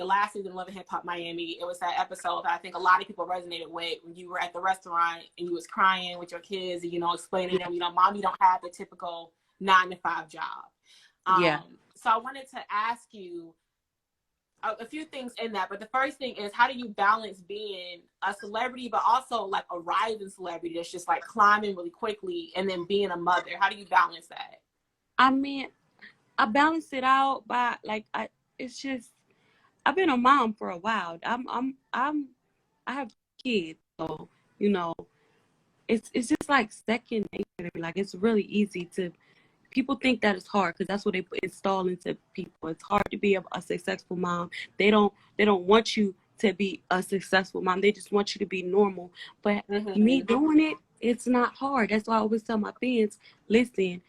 the last season of Love and Hip Hop Miami. It was that episode that I think a lot of people resonated with, when you were at the restaurant and you was crying with your kids and, you know, explaining to them, you know, mom, you don't have the typical 9-to-5 job. Yeah. So I wanted to ask you a few things in that, but the first thing is, how do you balance being a celebrity, but also like a rising celebrity that's just like climbing really quickly, and then being a mother? How do you balance that? I mean, I balance it out by like it's just I've been a mom for a while. I have kids, so you know it's just like second nature to me. Like it's really easy to. People think that it's hard because that's what they install into people. It's hard to be a successful mom. They don't want you to be a successful mom. They just want you to be normal. But me doing it, it's not hard. That's why I always tell my fans, listen,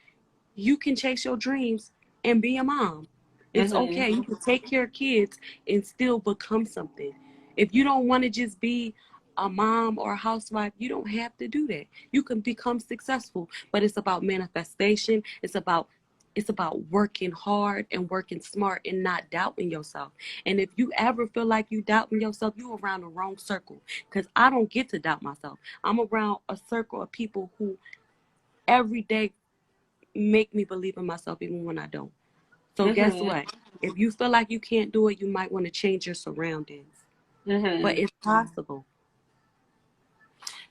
you can chase your dreams and be a mom. It's okay. You can take care of kids and still become something. If you don't want to just be a mom or a housewife, you don't have to do that. You can become successful, but it's about manifestation. It's about working hard and working smart and not doubting yourself. And if you ever feel like you doubting yourself, you're around the wrong circle, because I don't get to doubt myself. I'm around a circle of people who every day make me believe in myself even when I don't. So guess what? If you feel like you can't do it, you might want to change your surroundings. But it's possible.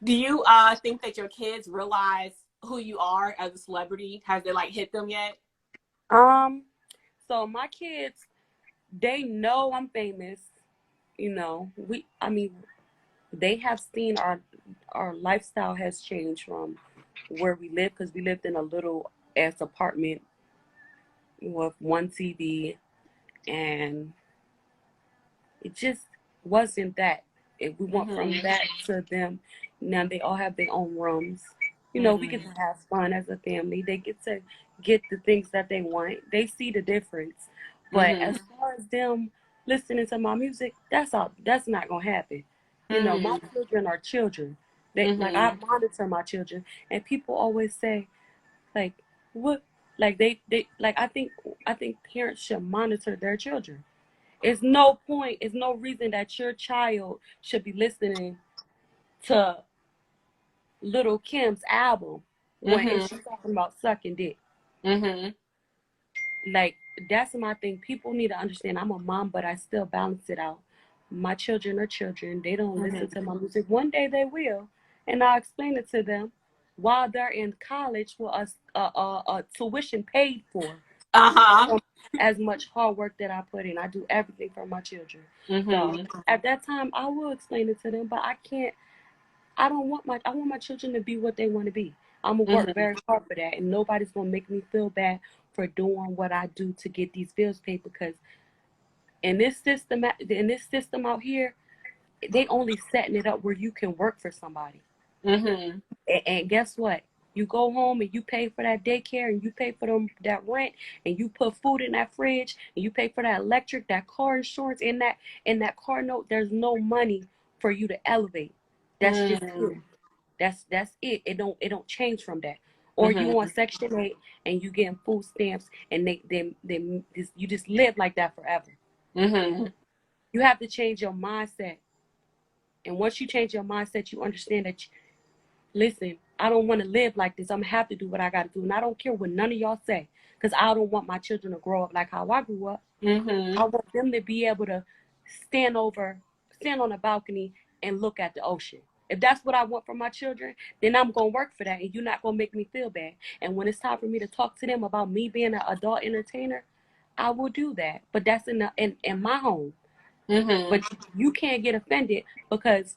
Do you think that your kids realize who you are as a celebrity? Has it like hit them yet? So my kids, they know I'm famous. You know, they have seen our lifestyle has changed from where we live, because we lived in a little ass apartment with one TV, and it just wasn't that. If we went from that to them, now they all have their own rooms. You know, we get to have fun as a family. They get to get the things that they want. They see the difference. But as far as them listening to my music, that's not gonna happen. You know, my children are children. They like, I monitor my children, and people always say, like, what, like they like, I think parents should monitor their children. It's no reason that your child should be listening to Little Kim's album when she's talking about sucking dick. Like, that's my thing. People need to understand I'm a mom, but I still balance it out. My children are children. They don't listen to my music. One day they will, and I'll explain it to them while they're in college with a tuition paid for. As much hard work that I put in. I do everything for my children. So at that time, I will explain it to them, but I can't. I want my children to be what they want to be. I'm gonna work very hard for that, and nobody's gonna make me feel bad for doing what I do to get these bills paid, because in this system out here, they only setting it up where you can work for somebody. And guess what? You go home and you pay for that daycare, and you pay for that rent, and you put food in that fridge, and you pay for that electric, that car insurance, and that car note. There's no money for you to elevate. That's just it. That's it. It don't change from that. Or you on Section 8 and you getting food stamps, and you just live like that forever. You have to change your mindset. And once you change your mindset, you understand that, listen, I don't want to live like this. I'm going to have to do what I got to do. And I don't care what none of y'all say, because I don't want my children to grow up like how I grew up. I want them to be able to stand on a balcony and look at the ocean. If that's what I want for my children, then I'm going to work for that, and you're not going to make me feel bad. And when it's time for me to talk to them about me being an adult entertainer, I will do that. But that's in my home. But you can't get offended because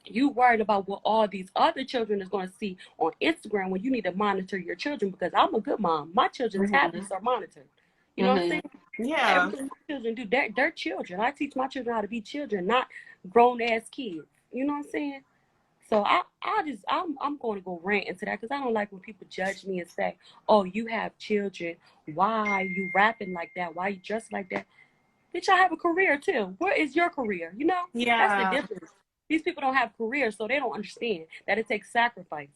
you worried about what all these other children is going to see on Instagram, when you need to monitor your children, because I'm a good mom. My children's habits are monitored. You know what I'm saying? Yeah. Everything my children do, they're children. I teach my children how to be children, not grown-ass kids. You know what I'm saying? So I'm going to go rant into that, because I don't like when people judge me and say, oh, you have children. Why you rapping like that? Why you dressed like that? Bitch, I have a career too. What is your career? You know? Yeah. That's the difference. These people don't have careers, so they don't understand that it takes sacrifice.